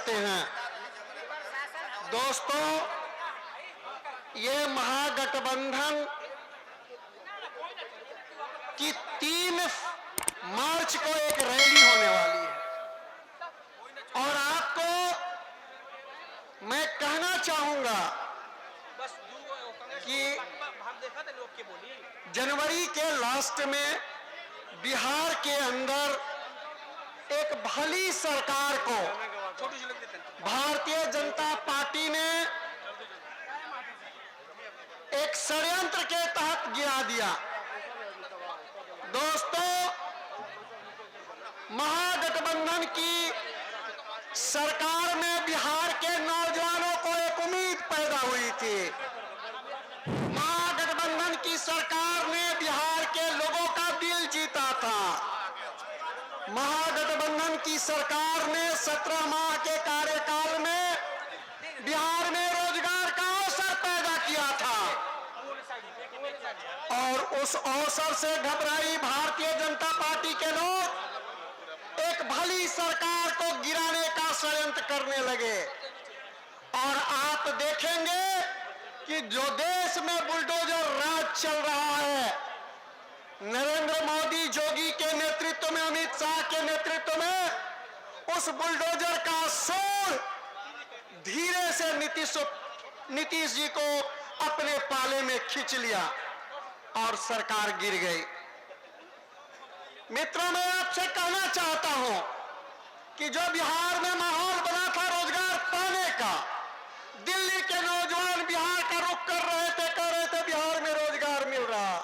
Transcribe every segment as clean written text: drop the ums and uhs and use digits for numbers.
करते हैं। दोस्तों, ये महागठबंधन की 3 मार्च को एक रैली होने वाली है और आपको मैं कहना चाहूंगा कि जनवरी के लास्ट में बिहार के अंदर एक भली सरकार को भारतीय जनता पार्टी ने एक षड्यंत्र के तहत गिरा दिया। दोस्तों, महागठबंधन की सरकार में बिहार के नौजवानों को एक उम्मीद पैदा हुई थी। महागठबंधन की सरकार ने बिहार के लोगों का दिल जीता था। महागठबंधन की सरकार ने 17 माह के कार्यकाल में बिहार में रोजगार का अवसर पैदा किया था और उस अवसर से घबराई भारतीय जनता पार्टी के लोग एक भली सरकार को गिराने का षड्यंत्र करने लगे। और आप देखेंगे कि जो देश में बुलडोजर राज चल रहा है, नरेंद्र मोदी योगी के नेतृत्व में, अमित शाह के नेतृत्व में, उस बुलडोजर का शोर धीरे से नीतीश जी को अपने पाले में खींच लिया और सरकार गिर गई। मित्रों, मैं आपसे कहना चाहता हूं कि जो बिहार में माहौल बना था रोजगार पाने का, दिल्ली के नौजवान बिहार का रुख कर रहे थे, कह रहे थे बिहार में रोजगार मिल रहा।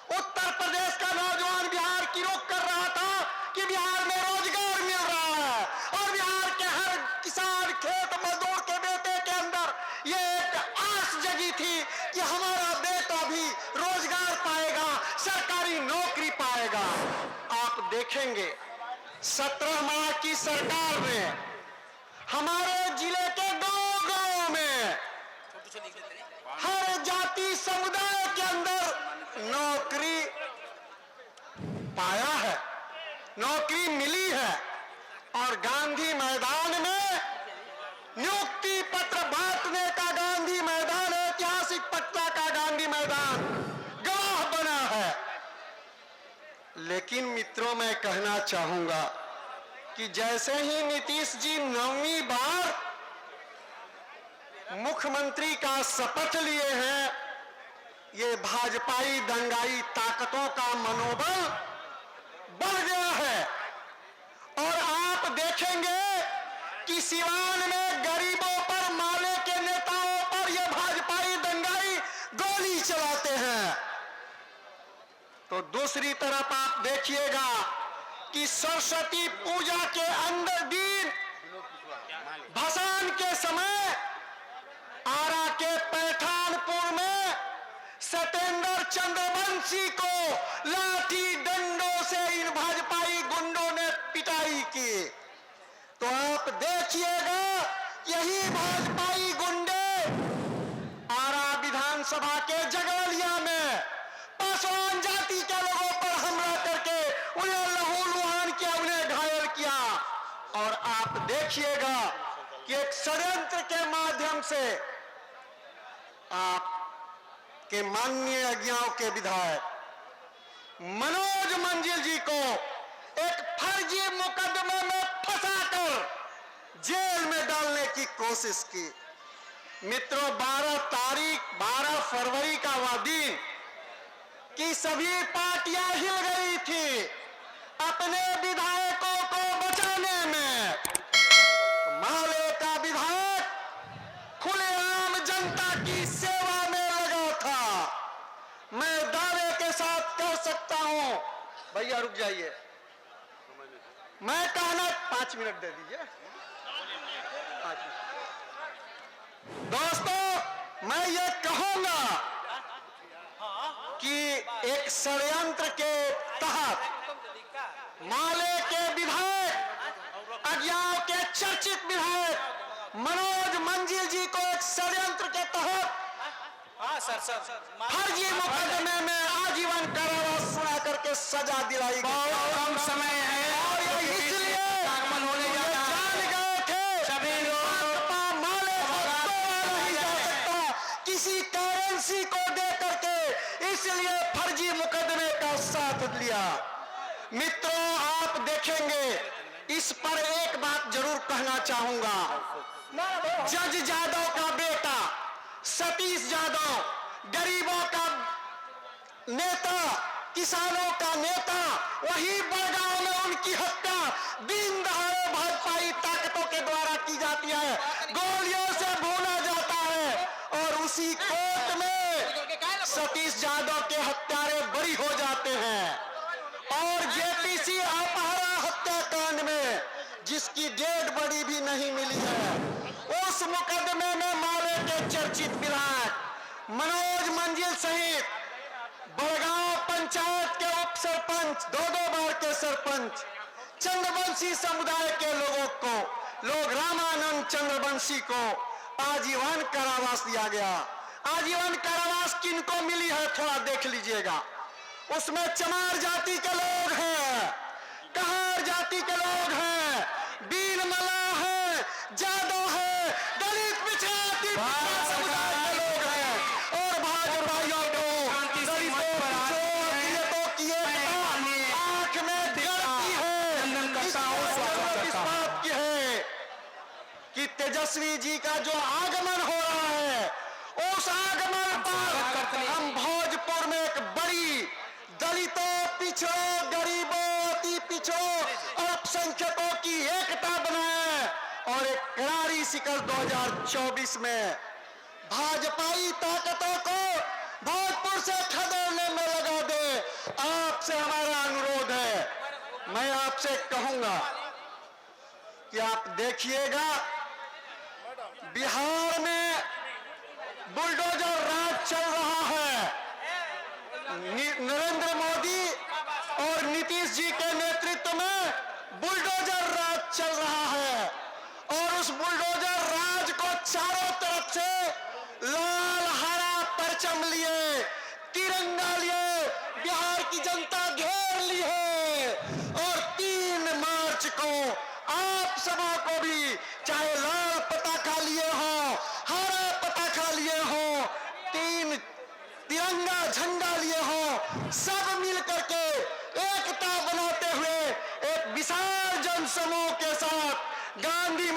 उत्तर प्रदेश का नौजवान बिहार की रुख कर रहा था कि बिहार में रोजगार मिल रहा है और बिहार के हर किसान, खेत मजदूर के बेटे के अंदर ये एक आस जगी थी कि हमारा बेटा भी रोजगार पाएगा, सरकारी नौकरी पाएगा। आप देखेंगे 17 माह की सरकार ने हमारे जिले के गांव-गांव में हर जाति समुदाय के अंदर नौकरी पाया है, नौकरी मिली है और गांधी मैदान में नियुक्ति पत्र बांटने का गांधी मैदान, ऐतिहासिक पटना का गांधी मैदान गवाह बना है। लेकिन मित्रों, मैं कहना चाहूंगा कि जैसे ही नीतीश जी 9वीं बार मुख्यमंत्री का शपथ लिए हैं, ये भाजपाई दंगाई ताकतों का मनोबल बढ़ गया है। और आप देखेंगे कि सिवान में गरीबों पर, माले के नेताओं पर ये भाजपाई दंगाई गोली चलाते हैं। तो दूसरी तरफ आप देखिएगा कि सरस्वती पूजा के अंदर दिन भसान के समय आरा के पैठानपुर में सत्येंद्र चंद्रवंशी को लाठी डंडों से इन भाजपाई गुंडों ने पिटाई की। तो आप देखिएगा, यही भाजपाई गुंडे आरा विधानसभा के जगलिया में पासवान जाति के लोगों पर हमला करके उन्हें लहूलुहान किया, उन्हें घायल किया। और आप देखिएगा कि एक षड्यंत्र के माध्यम से आप के माननीय अज्ञाओं के विधायक मनोज मंजिल जी को एक फर्जी मुकदमे में फंसाकर जेल में डालने की कोशिश की। मित्रों, 12 फरवरी का वह दिन कि सभी पार्टियां हिल गई थी अपने विधायकों को बचाने में। माले का विधायक खुलेआम जनता की सेवा में लगा था। मैं दावे के साथ कह सकता हूं, भैया रुक जाइए, मैं कहना 5 मिनट दे दीजिए। 5 मिनट। दोस्तों, मैं ये कहूंगा कि एक षड्यंत्र के तहत माले के विधायक, अज्ञाओं के चर्चित विधायक मनोज मंजिल जी को एक षड्यंत्र के तहत फर्जी मुकदमे में आजीवन कारावास सुना करके सजा दिलाई गई। बहुत कम समय है और इसलिए आगमन होने जा रहा है। जान गए थे सभी चंद्रवंशी को दे करके इसलिए फर्जी मुकदमे का साथ लिया। मित्रों, आप देखेंगे, इस पर एक बात जरूर कहना चाहूंगा। जज यादव का बेटा सतीश यादव, गरीबों का नेता, किसानों का नेता, वही बड़गांव में उनकी हत्या दिन दहाड़े भाजपाई ताकतों के द्वारा की जाती है, गोलियों से भूना जाता है, और उसी कोर्ट में सतीश यादव के हत्यारे बरी हो जाते हैं। और जेपीसी अपहरण हत्याकांड में जिसकी डेड बॉडी भी नहीं मिली है, उस मुकदमे में माले के चर्चित विधायक मनोज मंजिल सहित बड़गांव पंचायत के उप सरपंच, 2 बार के सरपंच, चंद्रवंशी समुदाय के लोग रामानंद चंद्रवंशी को आजीवन कारावास दिया गया। आजीवन कारावास किनको मिली है थोड़ा देख लीजिएगा। उसमें चमार जाति के लोग हैं, कहार जाति के लोग हैं, बीन मल्लाह है, जादव है, दलित पिछड़ा समुदाय के लोग हैं, और भाइयों को आंख में गलती है कि तेजस्वी जी का जो आगमन हो रहा है, उस आगमन पर हम भोजपुर में एक बड़ी दलितों, पिछड़ों, गरीबों, अति पिछड़ों, अल्पसंख्यकों की एकता बनाए और एक करारी शिकस्त 2024 में भाजपाई ताकतों को भोजपुर से खदेड़ने में लगा दे। आपसे हमारा अनुरोध है, मैं आपसे कहूंगा कि आप देखिएगा, बिहार में बुलडोजर राज चल रहा है। नरेंद्र मोदी और नीतीश जी के नेतृत्व में बुलडोजर राज चल रहा है, और उस बुलडोजर राज को चारों तरफ से लाल हरा परचम लिए, तिरंगा लिए बिहार की जनता घेर ली है। और 3 मार्च को आप सभा को भी, चाहे लाल पताका लिए हो, हरा पताका लिए हो, 3 तिरंगा झंडा लिए हो, सब मिल करके एकता बनाते हुए एक विशाल जनसमूह के साथ गांधी